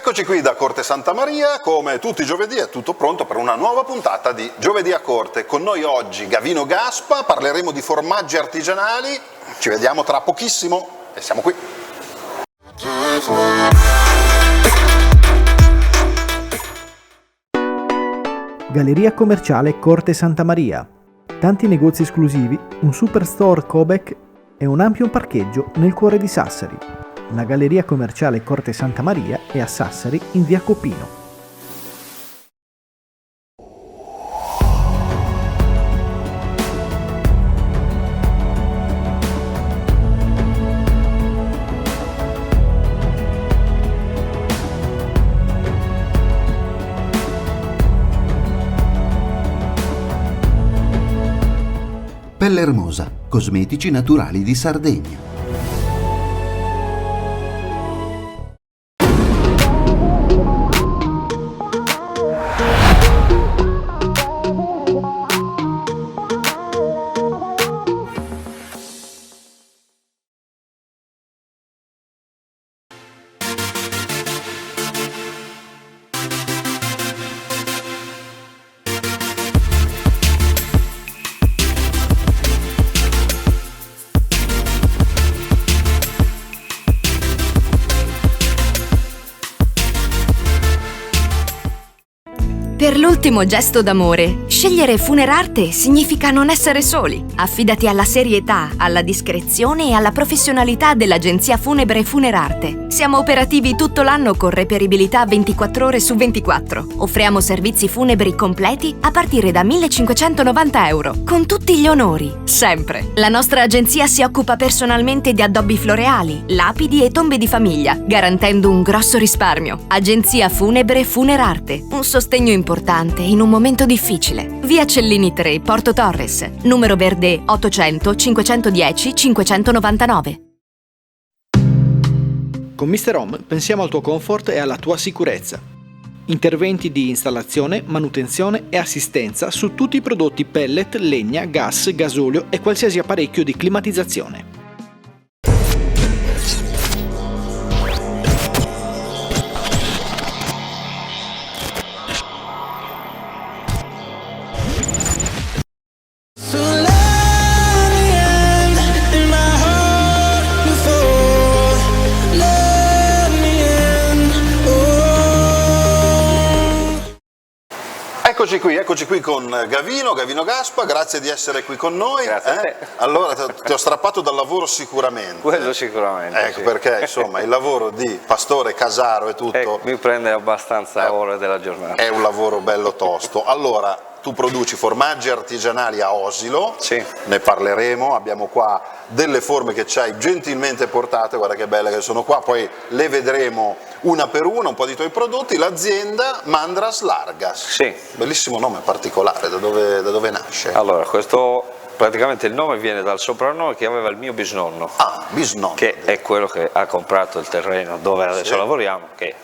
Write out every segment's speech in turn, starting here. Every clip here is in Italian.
Eccoci qui da Corte Santa Maria, come tutti i giovedì è tutto pronto per una nuova puntata di Giovedì a Corte. Con noi oggi Gavino Gaspa, parleremo di formaggi artigianali, ci vediamo tra pochissimo e siamo qui. Galleria commerciale Corte Santa Maria. Tanti negozi esclusivi, un superstore Cobec e un ampio parcheggio nel cuore di Sassari. La Galleria commerciale Corte Santa Maria è a Sassari in via Copino. Pelle Ermosa, cosmetici naturali di Sardegna. Per l'ultimo gesto d'amore, scegliere Funerarte significa non essere soli. Affidati alla serietà, alla discrezione e alla professionalità dell'agenzia funebre Funerarte. Siamo operativi tutto l'anno con reperibilità 24 ore su 24. Offriamo servizi funebri completi a partire da 1.590 euro, con tutti gli onori, sempre. La nostra agenzia si occupa personalmente di addobbi floreali, lapidi e tombe di famiglia, garantendo un grosso risparmio. Agenzia funebre Funerarte, un sostegno importante in un momento difficile. Via Cellini 3, Porto Torres, numero verde 800 510 599. Con Mr. Home pensiamo al tuo comfort e alla tua sicurezza. Interventi di installazione, manutenzione e assistenza su tutti i prodotti pellet, legna, gas, gasolio e qualsiasi apparecchio di climatizzazione. Eccoci qui con Gavino Gaspa, grazie di essere qui con noi. Grazie a te. Allora ti ho strappato dal lavoro sicuramente. Quello sicuramente. Ecco, sì. Perché insomma il lavoro di pastore casaro e tutto mi prende abbastanza ore della giornata. è un lavoro bello tosto. Allora, tu produci formaggi artigianali a Osilo, Sì. Ne parleremo, abbiamo qua delle forme che ci hai gentilmente portate, guarda che belle che sono qua, poi le vedremo una per una, un po' di tuoi prodotti. L'azienda Mandras Largas, Sì. Bellissimo nome particolare, da dove nasce? Allora, questo praticamente il nome viene dal soprannome che aveva il mio bisnonno, Bisnonno. che è quello che ha comprato il terreno dove adesso lavoriamo, che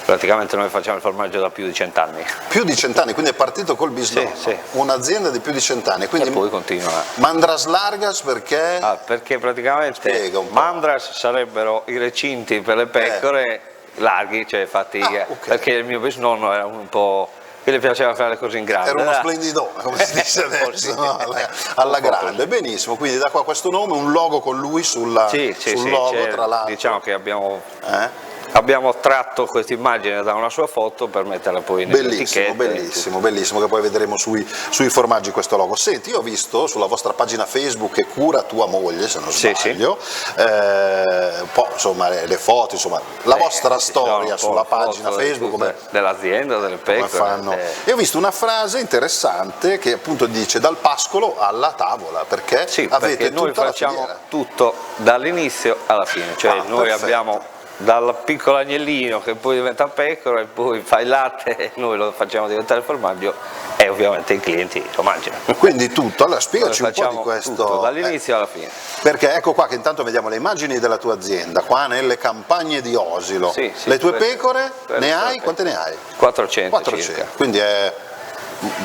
praticamente noi facciamo il formaggio da più di 100 anni. Più di 100 anni, quindi è partito col bisnonno, Sì. Un'azienda di più di 100 anni, quindi E poi continua. Mandras Largas perché? Perché praticamente Spiega un po'. mandras sarebbero i recinti per le pecore larghi, cioè fatti, ok. perché il mio bisnonno era un po' che le piaceva fare le cose in grande. Era uno splendidone, come si dice adesso, no? alla grande, benissimo, quindi da qua questo nome, un logo con lui sul logo, tra l'altro. Diciamo che abbiamo tratto questa immagine da una sua foto per metterla poi nell'etichetta. Bellissimo, che poi vedremo sui formaggi questo logo. Senti, io ho visto sulla vostra pagina Facebook che cura tua moglie, se non sbaglio, un po' insomma le foto, insomma la vostra storia sulla pagina Facebook dell'azienda, delle pecore. E ho visto una frase interessante che appunto dice dal pascolo alla tavola, perché avete noi tutta facciamo la filiera. tutto dall'inizio alla fine, cioè noi perfetto. abbiamo dal piccolo agnellino che poi diventa pecora e poi fa il latte e noi lo facciamo diventare formaggio e ovviamente i clienti lo mangiano. Quindi tutto, allora spiegaci un po' di questo. Tutto, dall'inizio alla fine. Perché ecco qua che intanto vediamo le immagini della tua azienda, qua nelle campagne di Osilo. Sì, le tue pecore, queste ne hai? Quante ne hai? 400 circa. Quindi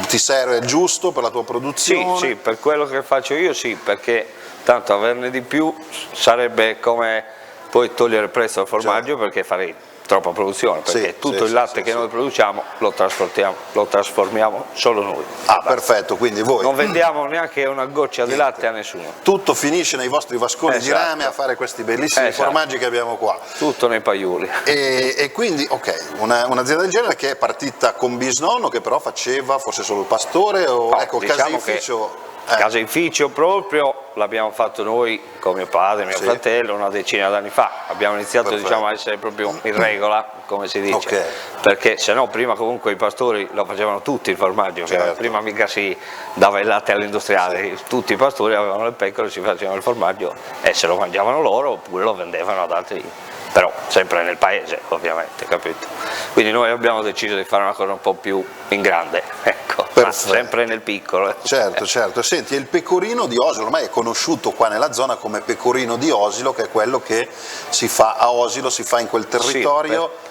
ti serve giusto per la tua produzione? Sì, per quello che faccio io sì, perché tanto averne di più sarebbe come poi togliere prezzo al formaggio perché farei troppa produzione, perché tutto il latte che noi produciamo lo trasformiamo solo noi. Ah, perfetto, quindi voi non vendiamo neanche una goccia di latte a nessuno. tutto finisce nei vostri vasconi di rame a fare questi bellissimi formaggi che abbiamo qua. Tutto nei paiuli. E quindi, ok, un'azienda del genere che è partita con bisnonno, che però faceva forse solo il pastore, o No, ecco, diciamo caseificio. Caseificio proprio l'abbiamo fatto noi con mio padre, mio fratello, una decina d'anni fa. Abbiamo iniziato a essere proprio in regola, come si dice, perché se no prima comunque i pastori lo facevano tutti il formaggio, prima mica si dava il latte all'industriale, tutti i pastori avevano le pecore, si facevano il formaggio e se lo mangiavano loro oppure lo vendevano ad altri, però sempre nel paese ovviamente, capito? Quindi noi abbiamo deciso di fare una cosa un po' più in grande, ecco, ma sempre nel piccolo. Certo. Senti, il pecorino di Osilo ormai è conosciuto qua nella zona come pecorino di Osilo, che è quello che si fa a Osilo, si fa in quel territorio.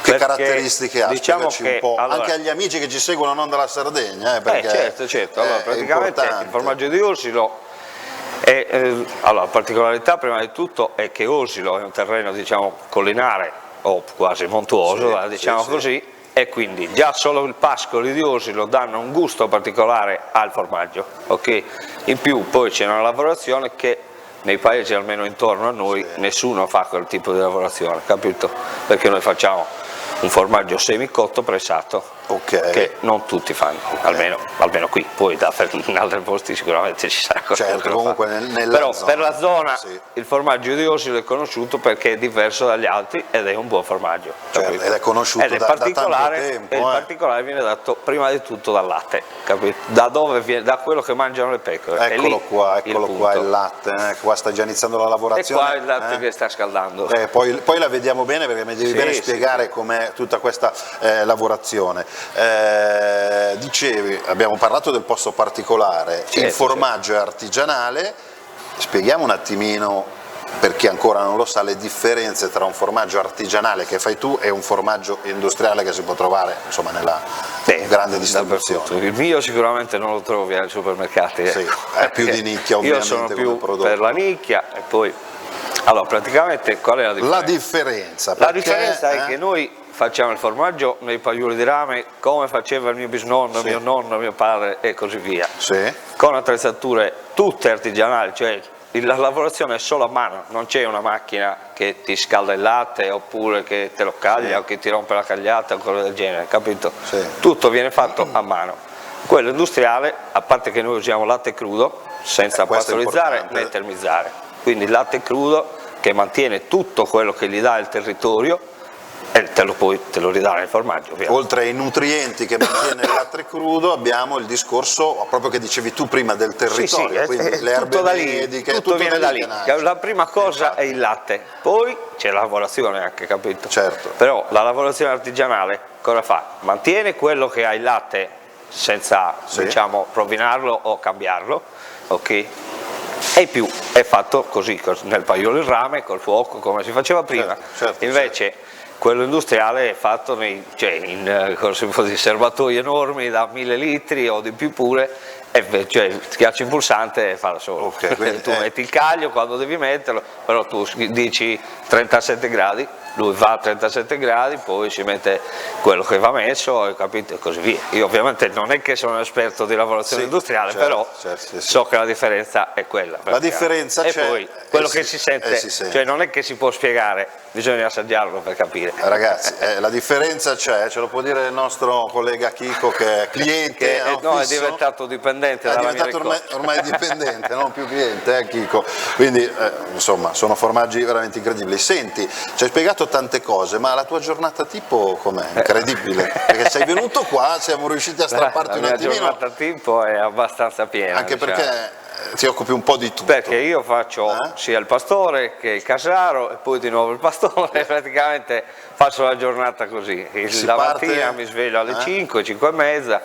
Che caratteristiche ha? Diciamo Spiegaci un po', allora, anche agli amici che ci seguono non dalla Sardegna, perché certo. Allora, praticamente il formaggio di Osilo allora, la particolarità prima di tutto è che Osilo è un terreno, diciamo, collinare o quasi montuoso, diciamo così, e quindi già solo il pascoli di Osilo danno un gusto particolare al formaggio, ok? In più poi c'è una lavorazione che nei paesi almeno intorno a noi nessuno fa quel tipo di lavorazione, capito? Perché noi facciamo un formaggio semicotto pressato, che non tutti fanno, almeno qui, poi in altri posti sicuramente ci sarà qualcuno che lo fa. Però zona, per la zona il formaggio di Osilo è conosciuto perché è diverso dagli altri ed è un buon formaggio, ed è conosciuto da tanto tempo, il particolare viene dato prima di tutto dal latte, capito? Da dove viene? Da quello che mangiano le pecore. Eccolo qua il latte, qua sta già iniziando la lavorazione. E qua il latte che sta scaldando. Poi la vediamo bene, perché mi devi bene spiegare com'è tutta questa lavorazione. Dicevi, abbiamo parlato del posto particolare, il formaggio è artigianale, spieghiamo un attimino, per chi ancora non lo sa, le differenze tra un formaggio artigianale che fai tu e un formaggio industriale che si può trovare, insomma, nella grande distribuzione. Il mio sicuramente non lo trovi ai supermercati, è più di nicchia, ovviamente. Io sono più per la nicchia. E poi, allora, praticamente qual è la differenza? La differenza è che noi facciamo il formaggio nei paioli di rame come faceva il mio bisnonno, mio nonno, mio padre e così via, con attrezzature tutte artigianali, cioè la lavorazione è solo a mano, non c'è una macchina che ti scalda il latte oppure che te lo caglia o che ti rompe la cagliata o cose del genere, capito? Tutto viene fatto a mano. Quello industriale, a parte che noi usiamo latte crudo senza pastorizzare né termizzare, quindi il latte crudo che mantiene tutto quello che gli dà il territorio e te lo ridà nel formaggio. Oltre ai nutrienti che mantiene il latte crudo, abbiamo il discorso proprio che dicevi tu prima del territorio, quindi le erbe mediche, tutto viene da lì. La prima cosa è il latte, poi c'è la lavorazione anche, capito? Però la lavorazione artigianale cosa fa? Mantiene quello che ha il latte senza diciamo rovinarlo o cambiarlo, ok? E in più è fatto così, nel paiolo il rame, col fuoco, come si faceva prima. Invece quello industriale è fatto in serbatoi enormi da 1000 litri o di più pure, cioè schiacci il pulsante e fa da solo. Tu metti il caglio quando devi metterlo, però tu dici 37 gradi, lui va a 37 gradi, poi si mette quello che va messo, capito? E così via. Io ovviamente non è che sono un esperto di lavorazione industriale, però so che la differenza è quella. La differenza c'è. E poi quello che si sente, cioè non è che si può spiegare, bisogna assaggiarlo per capire. Ragazzi, la differenza c'è, ce lo può dire il nostro collega Chico che è cliente. È diventato dipendente dalla mia riccotta. Ormai dipendente, non più cliente, Chico. Quindi, insomma, sono formaggi veramente incredibili. Senti, ci hai spiegato tante cose, ma la tua giornata tipo com'è? Incredibile, perché sei venuto qua, siamo riusciti a strapparti un attimino. La giornata tipo è abbastanza piena. Anche perché ti occupi un po' di tutto. Perché io faccio sia il pastore che il casaro e poi di nuovo il pastore, praticamente faccio la giornata così. La mattina mi sveglio alle 5, 5 e mezza,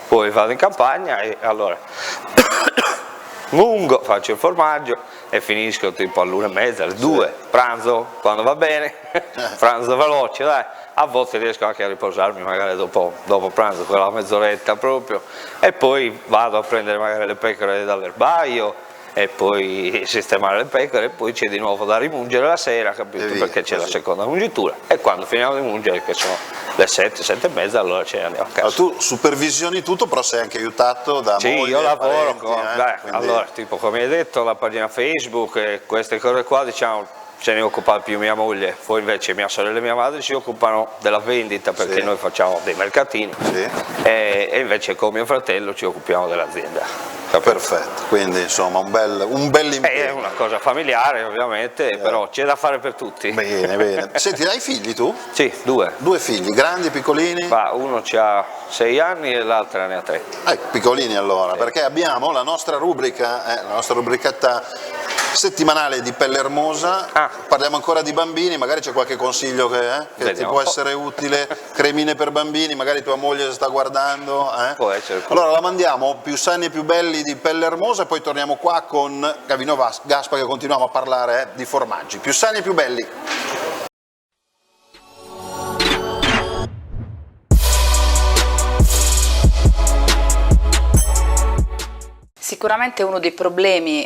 poi vado in campagna e allora mungo, faccio il formaggio e finisco tipo all'1 e mezza, alle 2, pranzo quando va bene, pranzo veloce, dai. A volte riesco anche a riposarmi magari dopo pranzo, quella mezz'oretta proprio, e poi vado a prendere magari le pecore dall'erbaio e poi sistemare le pecore, e poi c'è di nuovo da rimungere la sera, capito? Perché c'è la seconda mungitura, e quando finiamo di mungere, che sono le 7, 7 e mezza, allora ce ne andiamo a casa. Allora, tu supervisioni tutto, però sei anche aiutato da moglie, io lavoro parenti, quindi... allora, tipo come hai detto, la pagina Facebook e queste cose qua, diciamo, se ne occupa più mia moglie, poi invece mia sorella e mia madre si occupano della vendita, perché noi facciamo dei mercatini, e invece con mio fratello ci occupiamo dell'azienda. Perfetto, quindi insomma un bel impegno. È una cosa familiare ovviamente, però c'è da fare per tutti. Bene, bene. Senti, hai figli tu? Sì, 2. 2 figli, grandi, piccolini? Uno ha 6 anni e l'altra ne ha 3. Piccolini allora, perché abbiamo la nostra rubricetta settimanale di Pelle Ermosa, parliamo ancora di bambini, magari c'è qualche consiglio che ti può essere utile, cremine per bambini, magari tua moglie sta guardando. Può essere. Allora la mandiamo, più sani e più belli di Pelle Ermosa, e poi torniamo qua con Gavino Gaspa che continuiamo a parlare di formaggi, più sani e più belli. Sicuramente uno dei problemi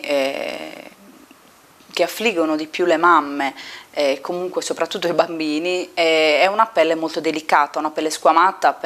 che affliggono di più le mamme e comunque soprattutto i bambini è una pelle molto delicata, una pelle squamata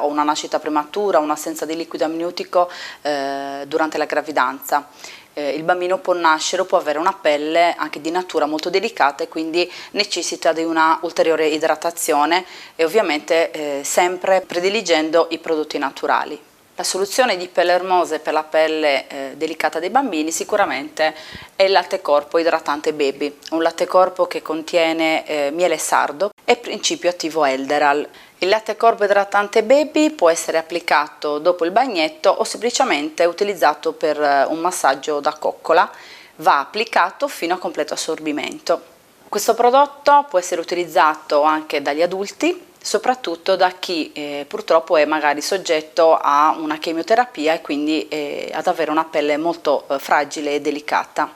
o una nascita prematura, un'assenza di liquido amniotico durante la gravidanza. Il bambino può nascere o può avere una pelle anche di natura molto delicata e quindi necessita di una ulteriore idratazione e ovviamente sempre prediligendo i prodotti naturali. La soluzione di Pelle Ermosa per la pelle delicata dei bambini sicuramente è il latte corpo idratante baby, un latte corpo che contiene miele sardo e principio attivo Elderal. Il latte corpo idratante baby può essere applicato dopo il bagnetto o semplicemente utilizzato per un massaggio da coccola, va applicato fino a completo assorbimento. Questo prodotto può essere utilizzato anche dagli adulti, soprattutto da chi purtroppo è magari soggetto a una chemioterapia e quindi ad avere una pelle molto fragile e delicata.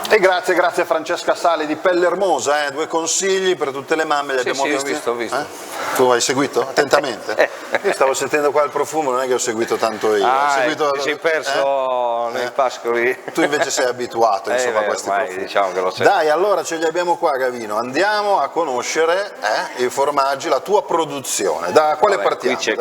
E grazie a Francesca Sali di Pelle Ermosa, 2 consigli per tutte le mamme, li abbiamo visti? Ho visto. Tu hai seguito attentamente? Io stavo sentendo qua il profumo, non è che ho seguito tanto io. Ti sei perso nei pascoli. Tu invece sei abituato insomma, a questi profumi. Diciamo che lo sei. Dai, allora ce li abbiamo qua, Gavino, andiamo a conoscere i formaggi, la tua produzione. Da quale partiamo? Qui c'è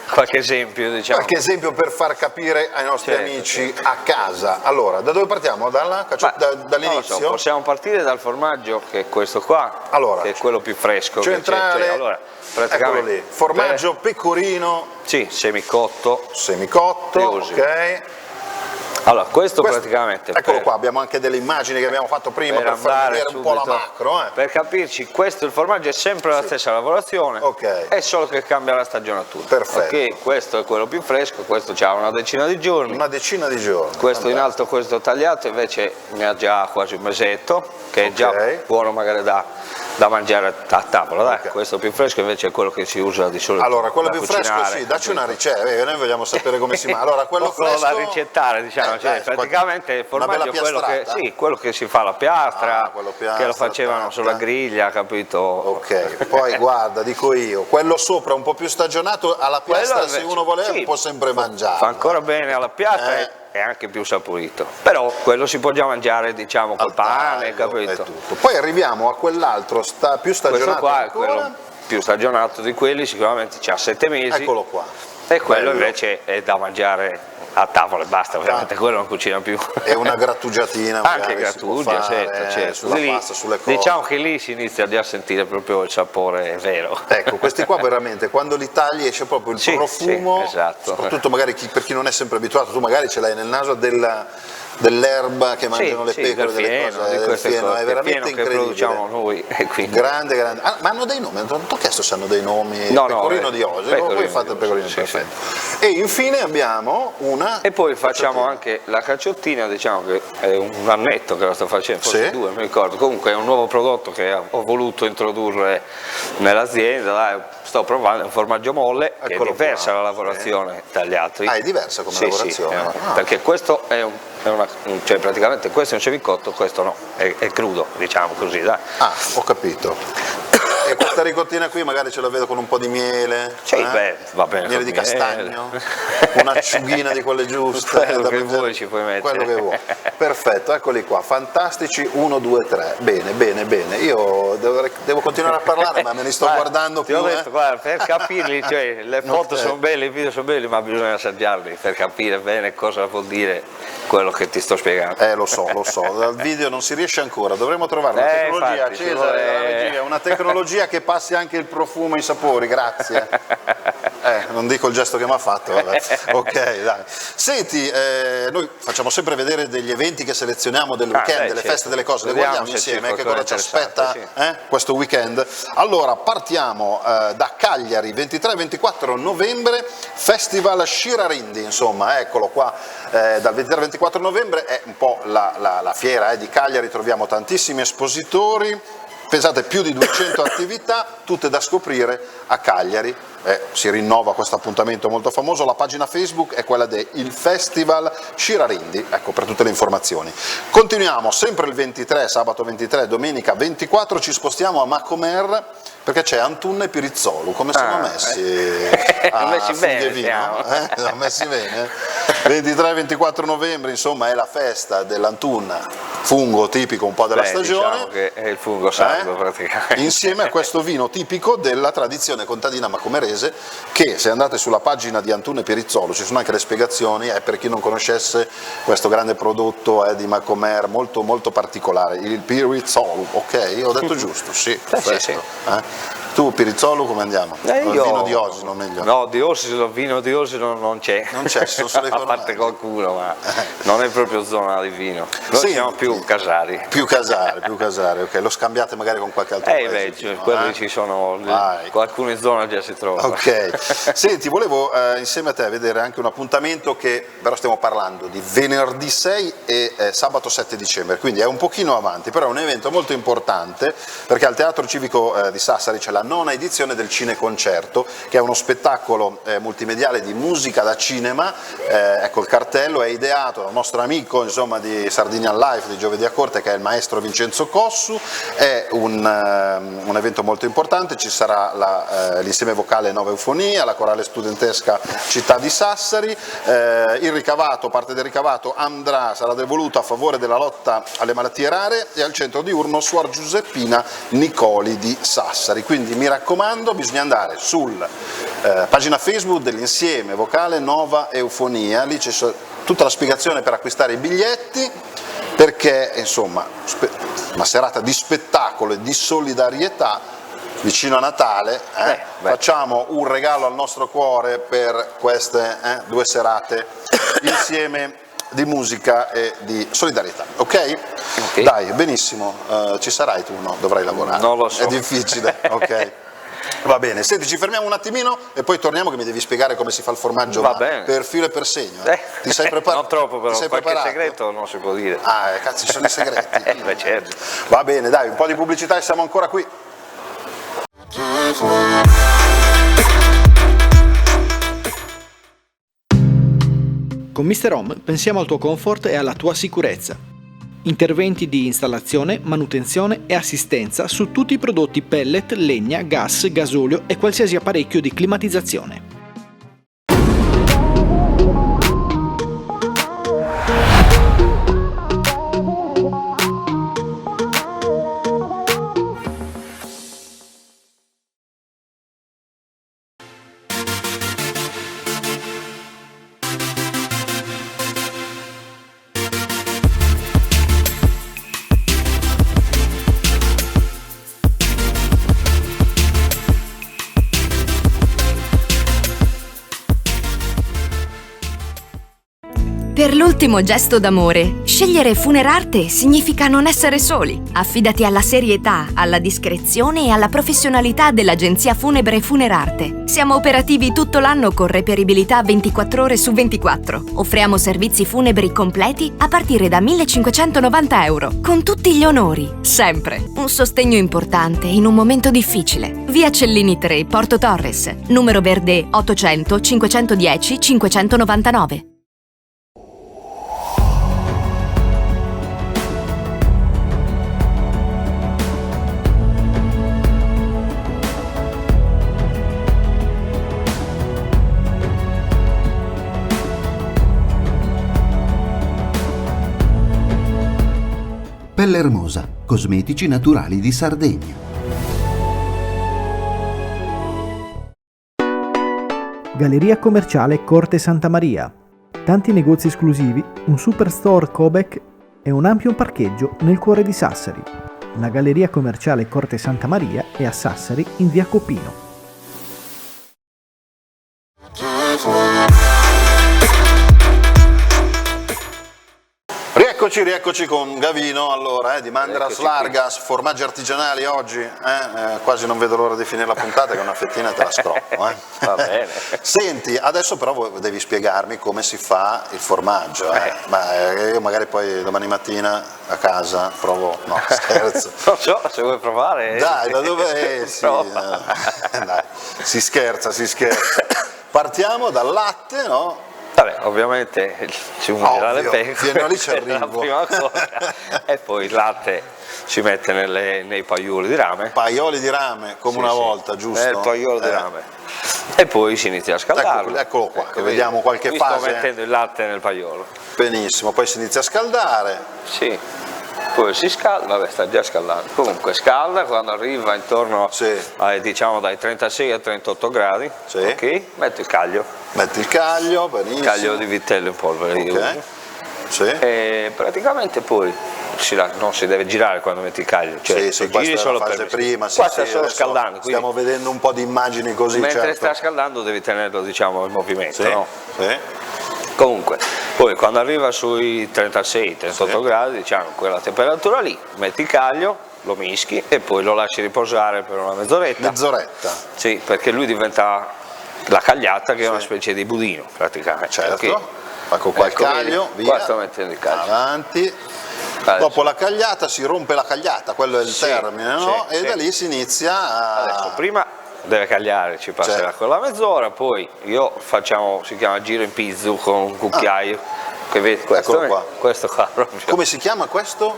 qualche esempio, diciamo. Qualche esempio per far capire ai nostri amici a casa. Allora, da dove partiamo? Dall'inizio? So, possiamo partire dal formaggio, che è questo qua, che è quello più fresco. Centrale, allora, praticamente, eccolo lì. Formaggio pecorino. Sì, semicotto. Ok. Allora, questo praticamente... Eccolo qua, abbiamo anche delle immagini che abbiamo fatto prima per far vedere un po' la macro. Per capirci, questo il formaggio è sempre la stessa lavorazione, è solo che cambia la stagionatura. Perfetto. Questo è quello più fresco, questo ha una decina di giorni. Una decina di giorni. Questo in alto, questo tagliato, invece ne ha già quasi un mesetto, che è già buono magari da mangiare a tavola. Questo più fresco invece è quello che si usa di solito. Allora, quello più fresco, sì, dacci una ricetta, noi vogliamo sapere come si mangia. Allora, quello fresco da ricettare, diciamo, praticamente il formaggio è quello che si fa alla piastra, che lo facevano sulla griglia, capito? Ok, poi guarda, dico io, quello sopra un po' più stagionato alla piastra, invece, se uno voleva può sempre mangiare. Fa ancora bene alla piastra. È anche più saporito, però quello si può già mangiare, diciamo, col pane, capito? Poi arriviamo a quell'altro più stagionato. Questo qua è quello più stagionato di quelli, sicuramente c'ha 7 mesi. Eccolo qua. E quello invece è da mangiare a tavola e basta, ovviamente quello non cucina più. È una grattugiatina. Anche grattugia, certo. Sulla pasta, sulle cose. Diciamo che lì si inizia già a sentire proprio il sapore vero. Ecco, questi qua veramente, quando li tagli esce proprio il profumo, esatto. Soprattutto magari per chi non è sempre abituato, tu magari ce l'hai nel naso dell'erba che mangiano le pecore, delle cose, del fieno, è veramente incredibile. Che produciamo noi. Grande. Ma hanno dei nomi? Non ti ho chiesto se hanno dei nomi. Pecorino di oggi, voi fate il pecorino perfetto. E infine abbiamo una... E poi facciamo anche la cacciottina, diciamo che è un annetto che la sto facendo, forse 2, mi ricordo. Comunque è un nuovo prodotto che ho voluto introdurre nell'azienda, sto provando, è un formaggio molle, che è diversa la lavorazione dagli altri. È diversa come lavorazione? Perché questo è un cioè praticamente questo è un cevicotto, questo no, è crudo, diciamo così, dai. Ah, ho capito. E questa ricottina qui magari ce la vedo con un po' di miele, va bene, miele di castagno, un'acciughina di quelle giuste, quello che vuoi ci puoi mettere, quello che vuoi. Perfetto, eccoli qua, fantastici, 1, 2, 3, bene, io devo continuare a parlare, ma me ne sto guardando ti più. Ho detto, guarda, per capirli, cioè, le foto sono belle, i video sono belli, ma bisogna assaggiarli per capire bene cosa vuol dire quello che ti sto spiegando. Lo so, dal video non si riesce ancora, dovremmo trovare una tecnologia, infatti, Cesare, una tecnologia che passi anche il profumo e i sapori, grazie. Non dico il gesto che mi ha fatto, vabbè. Ok, dai. Senti, noi facciamo sempre vedere degli eventi che selezioniamo del weekend, delle feste, delle cose, le guardiamo insieme, che cosa ci aspetta questo weekend. Allora, partiamo da Cagliari, 23-24 novembre, Festival Shirarindi, insomma, eccolo qua, dal 23-24 novembre è un po' la fiera di Cagliari, troviamo tantissimi espositori. Pensate, più di 200 attività, tutte da scoprire a Cagliari. Si rinnova questo appuntamento molto famoso. La pagina Facebook è quella del Festival Shirarindi, ecco, per tutte le informazioni. Continuiamo, sempre il 23, sabato 23, domenica 24, ci spostiamo a Macomer, perché c'è Antunna e Pirizzolo. Come siamo messi? Messi bene, vino? Siamo messi bene? 23-24 novembre, insomma, è la festa dell'Antunna, fungo tipico un po' della stagione. Diciamo che è il fungo sardo praticamente. Insieme a questo vino tipico della tradizione contadina macomerese, che se andate sulla pagina di Antunna e Pirizzolo ci sono anche le spiegazioni, per chi non conoscesse questo grande prodotto di Macomer molto molto particolare, il Pirizzolo, ok? Ho detto giusto? Sì, sì. Tu Pirizzolo come andiamo? Il vino di Osino meglio? No, di Osino, vino di Osino non c'è. Non c'è, sono solo i a parte qualcuno, ma non è proprio zona di vino. Noi siamo più casari. Più casari, ok. Lo scambiate magari con qualche altro paese? Quelli ci sono, alcune zone già si trovano. Ok. Senti, volevo insieme a te vedere anche un appuntamento che però stiamo parlando di venerdì 6 e sabato 7 dicembre, quindi è un pochino avanti, però è un evento molto importante perché al Teatro Civico di Sassari c'è la 9ª edizione del Cineconcerto, che è uno spettacolo multimediale di musica da cinema. Ecco, il cartello è ideato dal nostro amico, insomma, di Sardinian Life, di Giovedì a Corte, che è il maestro Vincenzo Cossu. È un evento molto importante, ci sarà l'insieme vocale Nova Eufonia, la corale studentesca Città di Sassari. Il ricavato, parte del ricavato sarà devoluto a favore della lotta alle malattie rare e al centro diurno Suor Giuseppina Nicoli di Sassari. Quindi mi raccomando, bisogna andare sulla pagina Facebook dell'insieme vocale Nova Eufonia, lì c'è tutta la spiegazione per acquistare i biglietti, perché insomma una serata di spettacolo e di solidarietà vicino a Natale, facciamo un regalo al nostro cuore per queste 2 serate insieme di musica e di solidarietà, ok? Dai, benissimo, ci sarai tu, no? Dovrai lavorare. Non lo so. È difficile, ok. Va bene, senti, ci fermiamo un attimino e poi torniamo, che mi devi spiegare come si fa il formaggio per filo e per segno. Ti sei preparato? Non troppo, però qualche preparato? Segreto non si può dire. Cazzo, ci sono i segreti. Certo. Va bene, dai, un po' di pubblicità e siamo ancora qui. Con Mr. Home pensiamo al tuo comfort e alla tua sicurezza. Interventi di installazione, manutenzione e assistenza su tutti i prodotti pellet, legna, gas, gasolio e qualsiasi apparecchio di climatizzazione. Per l'ultimo gesto d'amore, scegliere Funerarte significa non essere soli. Affidati alla serietà, alla discrezione e alla professionalità dell'agenzia funebre Funerarte. Siamo operativi tutto l'anno con reperibilità 24 ore su 24. Offriamo servizi funebri completi a partire da 1.590 euro, con tutti gli onori, sempre. Un sostegno importante in un momento difficile. Via Cellini 3, Porto Torres. Numero verde 800 510 599. Pelle Hermosa, cosmetici naturali di Sardegna. Galleria commerciale Corte Santa Maria. Tanti negozi esclusivi, un superstore Cobec e un ampio parcheggio nel cuore di Sassari. La Galleria commerciale Corte Santa Maria è a Sassari in via Copino. Rieccoci con Gavino, allora, di Manderas Largas, formaggi artigianali oggi, quasi non vedo l'ora di finire la puntata che una fettina te la scroppo. Va bene. Senti, adesso però devi spiegarmi come si fa il formaggio, Ma io magari poi domani mattina a casa provo, no scherzo. Non so, se vuoi provare. Dai, da dove dai, si scherza. Partiamo dal latte, no? Vabbè, ovviamente ci unirà le pecore, fino lì ci è la arrivo. prima cosa, e poi il latte si mette nei paioli di rame. Paioli di rame, come una volta, giusto? Il paiolo di rame. E poi si inizia a scaldarlo. Eccolo qua, che vediamo qualche fase. Sto mettendo il latte nel paiolo. Benissimo, poi si inizia a scaldare. Sì. Poi si scalda, vabbè, sta già scaldando. Comunque scalda quando arriva intorno ai, diciamo, dai 36 a 38 gradi. Sì. Ok, metti il caglio. Metti il caglio, benissimo. Caglio di vitello in polvere. Ok. Sì. E praticamente poi non si deve girare quando metti il caglio, cioè sì, giri questa solo è la fase per prima, qua sta solo scaldando. Stiamo vedendo un po' di immagini così. Mentre certo. sta scaldando devi tenerlo, diciamo, in movimento, Sì. no? Sì. Comunque, poi quando arriva sui 36-38 gradi, diciamo, quella temperatura lì, metti il caglio, lo mischi e poi lo lasci riposare per una mezz'oretta. Mezz'oretta? Sì, perché lui diventa la cagliata che è una specie di budino praticamente. Certo. Okay? Ecco qua il caglio, via. Qua sto mettendo il caglio. Avanti. Adesso. Dopo la cagliata si rompe la cagliata, quello è il termine, no? Sì, e da lì si inizia a... Adesso prima deve cagliare, ci passerà quella mezz'ora, poi si chiama giro in pizzo con un cucchiaio. Che vedi, questo qua proprio. Come si chiama questo?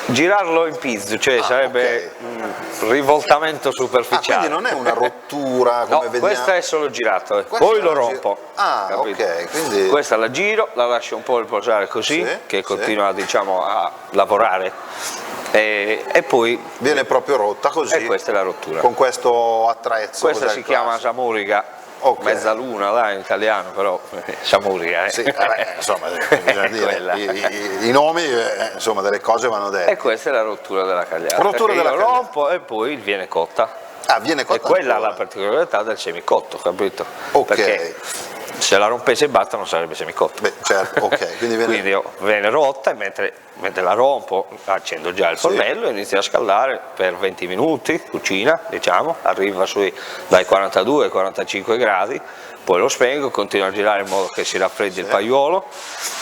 Girarlo in pizzo, cioè sarebbe un rivoltamento superficiale. Quindi non è una rottura come vediamo? Questo è solo girato, poi lo rompo. Ok, quindi... Questa la giro, la lascio un po' riposare così, che continua, diciamo, a lavorare. E poi viene proprio rotta così. E questa è la rottura. Con questo attrezzo. Questa si chiama samuriga. Mezzaluna, dai, in italiano, però samuriga. Sì, insomma, bisogna dire, i nomi, insomma, delle cose vanno dette. E questa è la rottura della cagliata. Io rompo e poi viene cotta. Viene cotta. E quella è la particolarità del semicotto, capito? Ok. Perché se la rompesse e basta non sarebbe semicotto. Beh, certo, ok. Quindi viene rotta e mentre la rompo accendo già il fornello e inizio a scaldare per 20 minuti, cucina, diciamo, arriva dai 42 ai 45 gradi, poi lo spengo, continuo a girare in modo che si raffreddi il paiolo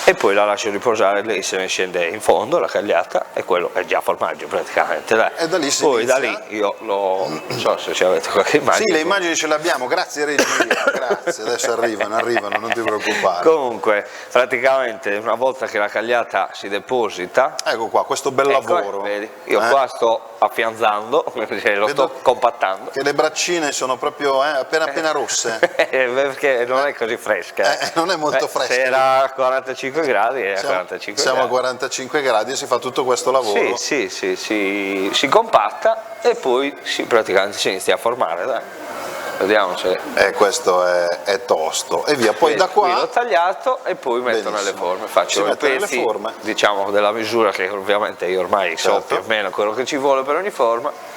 e poi la lascio riposare, lei se ne scende in fondo la cagliata e quello è già formaggio praticamente. Dai. E da lì si poi inizia. Da lì io non so se avete qualche immagine. Sì, le immagini ce le abbiamo, grazie regia, grazie, adesso arrivano, non ti preoccupare. Comunque, praticamente una volta che la cagliata si deposita, ecco qua, questo bel lavoro. Vedi, io qua sto affianzando, lo sto compattando. Che le braccine sono proprio appena rosse. Perché non è così fresca. Non è molto fresca. Se era a 45 gradi è a 45 siamo gradi. a 45 gradi e si fa tutto questo lavoro. Sì, si compatta e poi praticamente si inizia a formare. Dai. Vediamo se... questo è tosto. E via, poi da qua... Qui l'ho tagliato e poi metto nelle forme. Faccio i pezzi, diciamo, della misura che ovviamente io ormai so più o meno quello che ci vuole per ogni forma.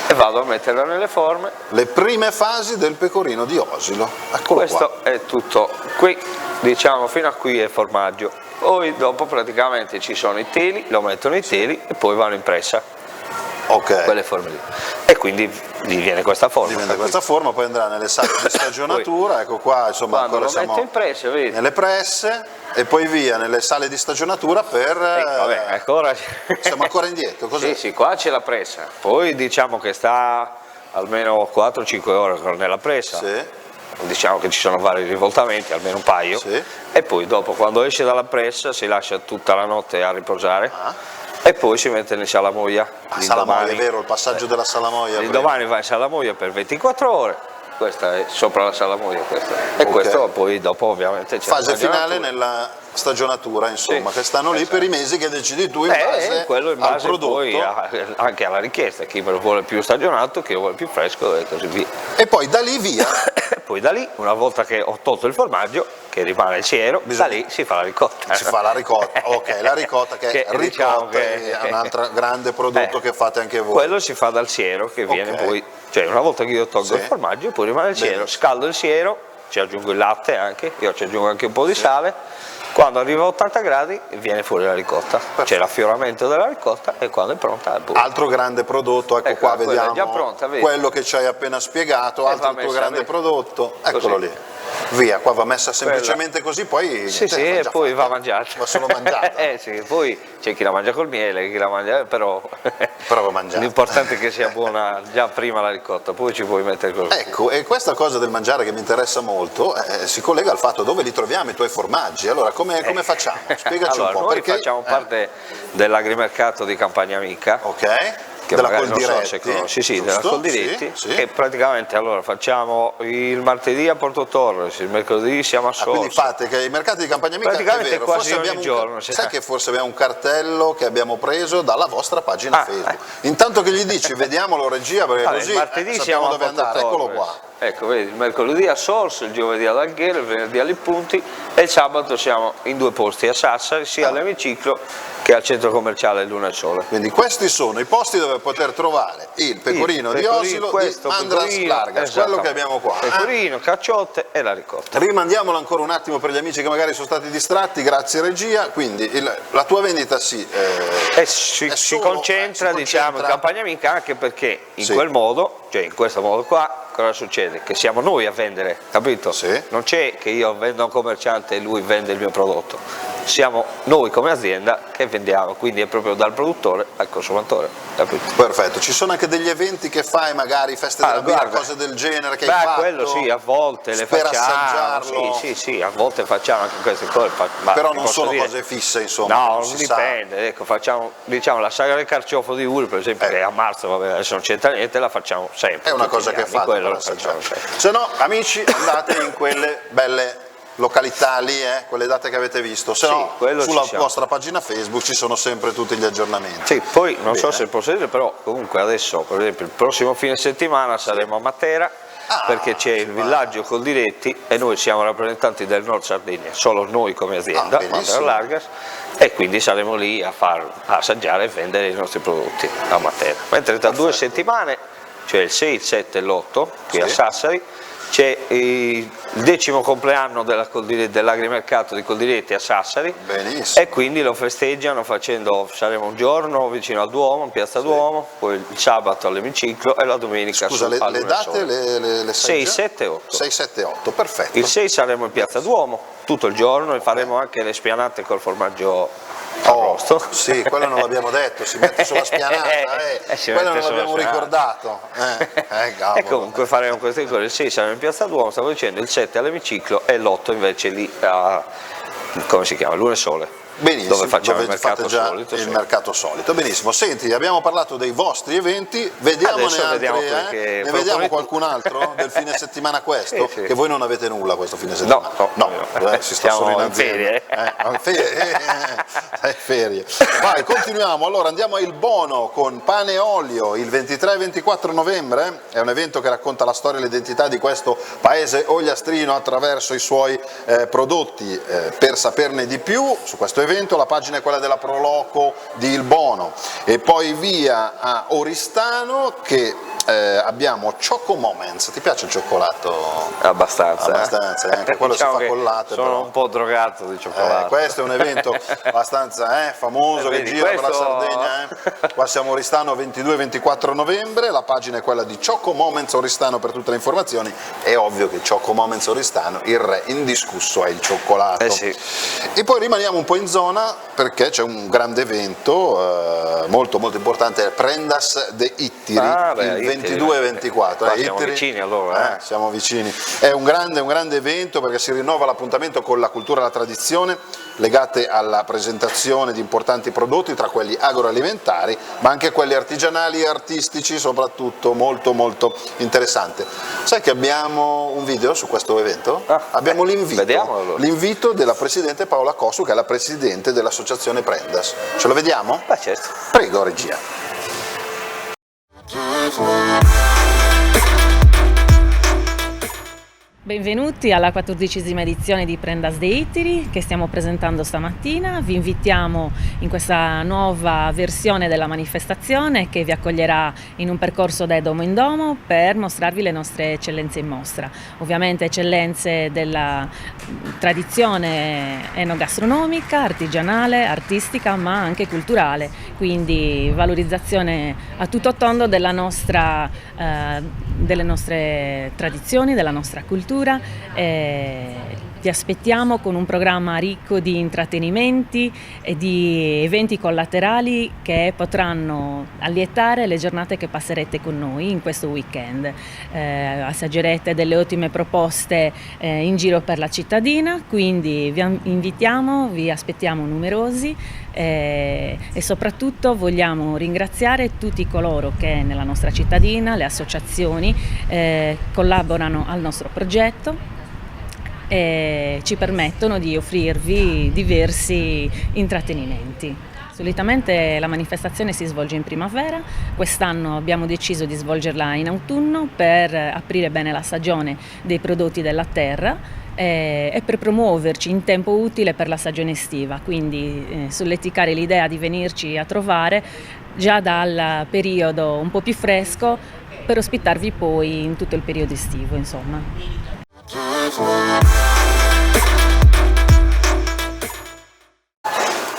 E vado a metterla nelle forme. Le prime fasi del pecorino di Osilo. Eccolo Questo qua. è tutto. Qui, diciamo, fino a qui è il formaggio. Poi dopo praticamente ci sono i teli, lo metto nei teli e poi vanno in pressa. Ok. Quelle forme lì. E quindi gli viene questa forma. Diventa questa forma, poi andrà nelle sale di stagionatura, poi, ecco qua, insomma, quando ancora lo metto in pressa, vedi? nelle presse e poi via nelle sale di stagionatura per... vabbè, ancora... Siamo ancora indietro, così? Sì, qua c'è la pressa, poi diciamo che sta almeno 4-5 ore nella pressa. Sì. Diciamo che ci sono vari rivoltamenti, almeno un paio, sì. E poi dopo quando esce dalla pressa si lascia tutta la notte a riposare e poi si mette in salamoia. Salamoia, è vero, il passaggio della salamoia. Domani va in salamoia per 24 ore questa è sopra la salamoia, questa. E questo poi dopo ovviamente c'è fase finale nella stagionatura, insomma, che stanno lì per i mesi che decidi tu in base al prodotto. Poi anche alla richiesta, chi me lo vuole più stagionato, chi lo vuole più fresco e così via. E poi da lì via. Poi da lì, una volta che ho tolto il formaggio, che rimane il siero, da lì si fa la ricotta. Si fa la ricotta, ok, la ricotta che è ricotta, è un altro grande prodotto che fate anche voi. Quello si fa dal siero che viene poi, cioè una volta che io tolgo il formaggio, poi rimane il siero, scaldo il siero, ci aggiungo il latte anche, io ci aggiungo anche un po' di sale. Quando arriva a 80 gradi viene fuori la ricotta, c'è l'affioramento della ricotta e quando è pronta altro grande prodotto, ecco qua vediamo, è già pronta, quello che ci hai appena spiegato, altro tuo grande prodotto, eccolo lì. Via, qua va messa semplicemente così, poi e poi va mangiata. Va solo mangiata. Poi c'è chi la mangia col miele, chi la mangia, però va mangiata. L'importante è che sia buona già prima la ricotta, poi ci puoi mettere così. Ecco, e questa cosa del mangiare che mi interessa molto si collega al fatto dove li troviamo i tuoi formaggi. Allora, come facciamo? Spiegaci un po'. Noi perché facciamo parte dell'agrimercato di Campagna Amica. Che della magari Coldiretti, non so se conosci, della Coldiretti, che praticamente allora facciamo il martedì a Porto Torres, il mercoledì siamo a Sorso. Quindi fate che i mercati di Campagna Amica praticamente è vero, quasi forse ogni giorno. Sai che forse abbiamo un cartello che abbiamo preso dalla vostra pagina Facebook. Intanto che gli dici, vediamolo regia, perché così il martedì sappiamo siamo dove andare, eccolo qua. Ecco, vedi, il mercoledì a Sorso, il giovedì ad Alghero, il venerdì a Lippunti e il sabato siamo in 2 posti a Sassari, sia all'Emiciclo che al centro commerciale Luna e Sole. Quindi questi sono i posti dove poter trovare il pecorino di Osilo di Andras Largas, quello che abbiamo qua. Pecorino, cacciotte e la ricotta. Rimandiamolo ancora un attimo per gli amici che magari sono stati distratti, grazie regia. Quindi la tua vendita si concentra, diciamo, in Campagna Amica, anche perché in quel modo, cioè in questo modo qua, cosa succede? Che siamo noi a vendere, capito? Non c'è che io vendo a un commerciante e lui vende il mio prodotto, siamo noi come azienda che vendiamo, quindi è proprio dal produttore al consumatore, capito? Perfetto, ci sono anche degli eventi che fai, magari feste della birra, cose del genere che hai fatto? Quello sì, a volte le facciamo, assaggiarlo. Sì, a volte facciamo anche queste cose. Però non sono cose fisse, insomma. No, non dipende, ecco, facciamo, diciamo, la sagra del carciofo di Uri, per esempio, che è a marzo, vabbè, adesso non c'entra niente, la facciamo sempre. È una cosa che fate per assaggiare. Se no, amici, andate in quelle belle località lì, quelle date che avete visto, se no sulla vostra pagina Facebook ci sono sempre tutti gli aggiornamenti. Sì, poi non so se posso dire, però comunque adesso, per esempio, il prossimo fine settimana saremo a Matera, perché c'è il villaggio Coldiretti e noi siamo rappresentanti del Nord Sardegna, solo noi come azienda, Andras Largas, e quindi saremo lì a assaggiare e vendere i nostri prodotti a Matera. Mentre tra 2 settimane, cioè il 6, il 7 e l'8, qui a Sassari, c'è il 10° compleanno dell'agrimercato di Coldiretti a Sassari. Benissimo. E quindi lo festeggiano saremo un giorno vicino al Duomo, in piazza Duomo, poi il sabato all'Emiciclo e la domenica le date le 6, 7 e 8. 6, 7 e 8, perfetto. Il 6 saremo in piazza Duomo tutto il giorno e faremo anche le spianate col formaggio arrosto. Sì, quello non l'abbiamo detto, si mette sulla spianata, quello non l'abbiamo ricordato. E comunque faremo queste cose, il 6 saremo in piazza Duomo, stavo dicendo, il 7 all'Emiciclo e l'8 invece lì a, come si chiama, Luna e Sole. Benissimo, dove facciamo il mercato già solito. Il mercato solito. Benissimo, senti, abbiamo parlato dei vostri eventi, vediamo vediamo qualcun altro del fine settimana questo, che voi non avete nulla questo fine settimana. No, si sta solo in ferie. Ferie. Vai, continuiamo, allora andiamo a Il Bono con pane e olio il 23 e 24 novembre, è un evento che racconta la storia e l'identità di questo paese ogliastrino attraverso i suoi prodotti. Per saperne di più su questo evento la pagina è quella della Proloco di Il Bono, e poi via a Oristano che abbiamo Choco Moments. Ti piace il cioccolato? Abbastanza, anche quello diciamo si fa con latte. Sono però un po' drogato di cioccolato. Questo è un evento abbastanza famoso che gira per la Sardegna. Qua siamo a Oristano 22-24 novembre, la pagina è quella di Choco Moments Oristano per tutte le informazioni. È ovvio che Choco Moments Oristano il re indiscusso è il cioccolato. Sì. E poi rimaniamo un po' in zona zona perché c'è un grande evento molto molto importante, è Prendas de Ittiri, il 22 e 24. Siamo vicini allora. Siamo vicini. È un grande evento perché si rinnova l'appuntamento con la cultura e la tradizione legate alla presentazione di importanti prodotti, tra quelli agroalimentari ma anche quelli artigianali e artistici, soprattutto molto molto interessante. Sai che abbiamo un video su questo evento? Abbiamo l'invito della presidente Paola Cossu, che è la presidente dell'associazione Prendas. Ce lo vediamo? Certo. Prego, regia. Benvenuti alla 14ª edizione di Prendas de Ittiri che stiamo presentando stamattina. Vi invitiamo in questa nuova versione della manifestazione che vi accoglierà in un percorso da domo in domo per mostrarvi le nostre eccellenze in mostra. Ovviamente eccellenze della tradizione enogastronomica, artigianale, artistica ma anche culturale, quindi valorizzazione a tutto tondo delle nostre tradizioni, della nostra cultura. Vi aspettiamo con un programma ricco di intrattenimenti e di eventi collaterali che potranno allietare le giornate che passerete con noi in questo weekend. Assaggerete delle ottime proposte in giro per la cittadina, quindi vi invitiamo, vi aspettiamo numerosi e soprattutto vogliamo ringraziare tutti coloro che nella nostra cittadina, le associazioni, collaborano al nostro progetto e ci permettono di offrirvi diversi intrattenimenti. Solitamente la manifestazione si svolge in primavera, quest'anno abbiamo deciso di svolgerla in autunno per aprire bene la stagione dei prodotti della terra e per promuoverci in tempo utile per la stagione estiva, quindi solleticare l'idea di venirci a trovare già dal periodo un po' più fresco per ospitarvi poi in tutto il periodo estivo, insomma.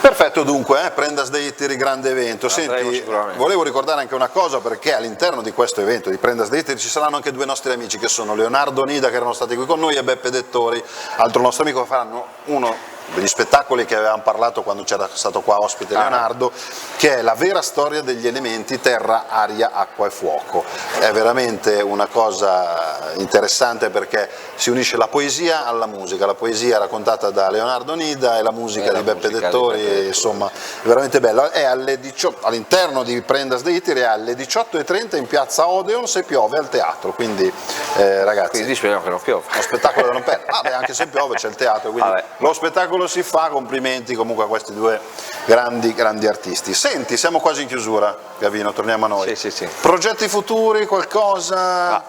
Perfetto, dunque, Prendas de Ittiri, grande evento. Senti, volevo ricordare anche una cosa, perché all'interno di questo evento di Prendas de Ittiri ci saranno anche due nostri amici che sono Leonardo Nida, che erano stati qui con noi, e Beppe Dettori, altro nostro amico, che faranno uno degli spettacoli che avevamo parlato quando c'era stato qua ospite Leonardo, che è la vera storia degli elementi terra, aria, acqua e fuoco. È veramente una cosa interessante perché si unisce la poesia alla musica, la poesia raccontata da Leonardo Nida e la musica di Beppe Dettori, insomma è veramente bello. È alle 18, all'interno di Prendas de Ittiri, è alle 18:30 in piazza Odeon, se piove al teatro, quindi ragazzi, quindi speriamo che non piova, lo spettacolo da non perdere. Anche se piove c'è il teatro, quindi lo spettacolo si fa. Complimenti comunque a questi due grandi artisti. Senti, siamo quasi in chiusura, Gavino, torniamo a noi. Sì. Progetti futuri, qualcosa?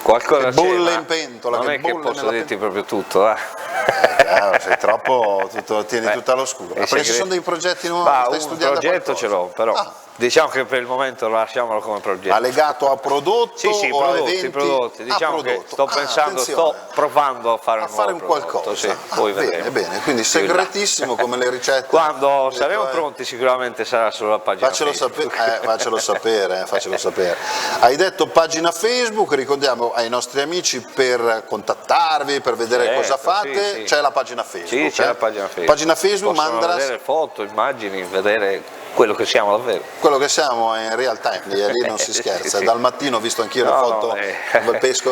Qualcosa che bolle in pentola. Non è che posso dirti proprio tutto, sei troppo, tieni tutto all'oscuro. Perché ci sono dei progetti nuovi? Stai studiando progetto qualcosa? Ce l'ho, però diciamo che per il momento lasciamolo come progetto. Ma legato a prodotto? Sì, o prodotti. Diciamo che sto pensando, sto provando a fare un qualcosa. Sì, poi bene, quindi segretissimo come le ricette. Quando saremo pronti sicuramente sarà sulla pagina Facebook. Faccelo sapere. Hai detto pagina Facebook, ricordiamo ai nostri amici per contattarvi, per vedere cosa fate, sì. C'è la pagina Facebook. Sì, c'è la pagina Facebook. Pagina Facebook, possono Mandras, vedere foto, immagini, vedere quello che siamo davvero. Quello che siamo è in real time, lì non si scherza. Dal mattino ho visto anch'io le foto,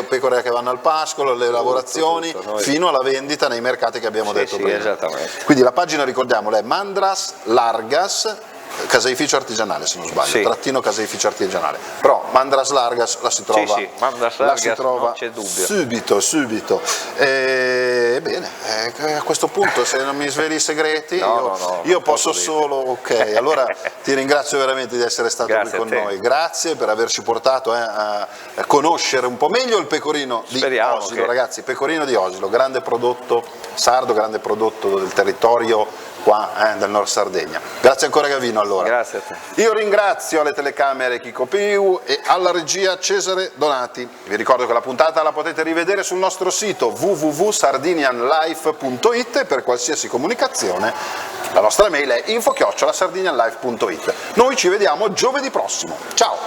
pecore che vanno al pascolo, le lavorazioni, fino alla vendita nei mercati che abbiamo detto prima. Esattamente. Quindi la pagina, ricordiamolo, è Mandras Largas caseificio artigianale, se non sbaglio, trattino caseificio artigianale, però Mandras Largas la si trova, Mandras Largas non c'è dubbio, subito. Bene, a questo punto se non mi sveli i segreti io posso solo, ok, allora ti ringrazio veramente di essere stato qui con noi, grazie per averci portato a conoscere un po' meglio il pecorino di Osilo, ragazzi, pecorino di Osilo, grande prodotto sardo, grande prodotto del territorio qua del Nord Sardegna. Grazie ancora Gavino allora. Grazie a te. Io ringrazio alle telecamere Chico Piu e alla regia Cesare Donati. Vi ricordo che la puntata la potete rivedere sul nostro sito www.sardinianlife.it e per qualsiasi comunicazione la nostra mail è info@sardinianlife.it. Noi ci vediamo giovedì prossimo. Ciao!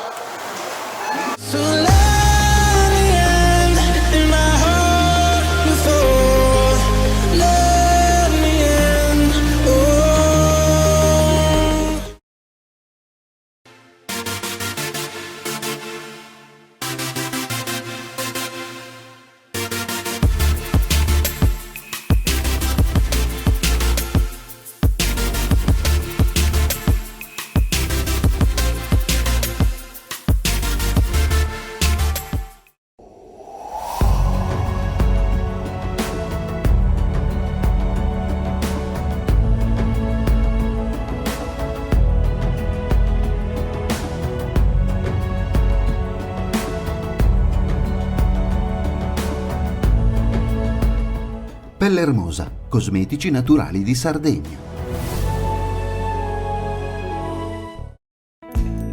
Pelle Hermosa, cosmetici naturali di Sardegna.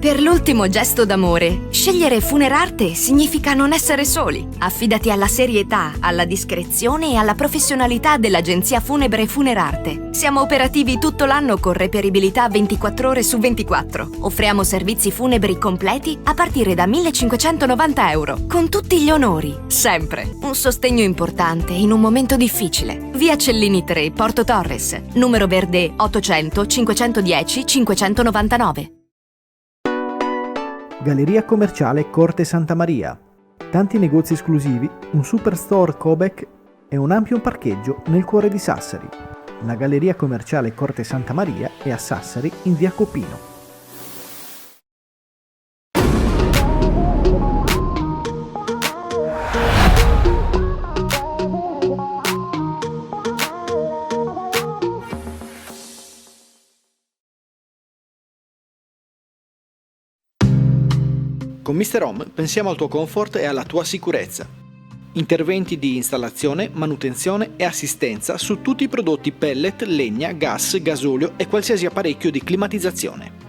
Per l'ultimo gesto d'amore, scegliere Funerarte significa non essere soli. Affidati alla serietà, alla discrezione e alla professionalità dell'agenzia funebre Funerarte. Siamo operativi tutto l'anno con reperibilità 24 ore su 24. Offriamo servizi funebri completi a partire da 1.590 euro, con tutti gli onori, sempre. Un sostegno importante in un momento difficile. Via Cellini 3, Porto Torres, numero verde 800 510 599. Galleria commerciale Corte Santa Maria. Tanti negozi esclusivi, un superstore Cobek e un ampio parcheggio nel cuore di Sassari. La Galleria commerciale Corte Santa Maria è a Sassari in via Copino. Con Mr. Home pensiamo al tuo comfort e alla tua sicurezza. Interventi di installazione, manutenzione e assistenza su tutti i prodotti pellet, legna, gas, gasolio e qualsiasi apparecchio di climatizzazione.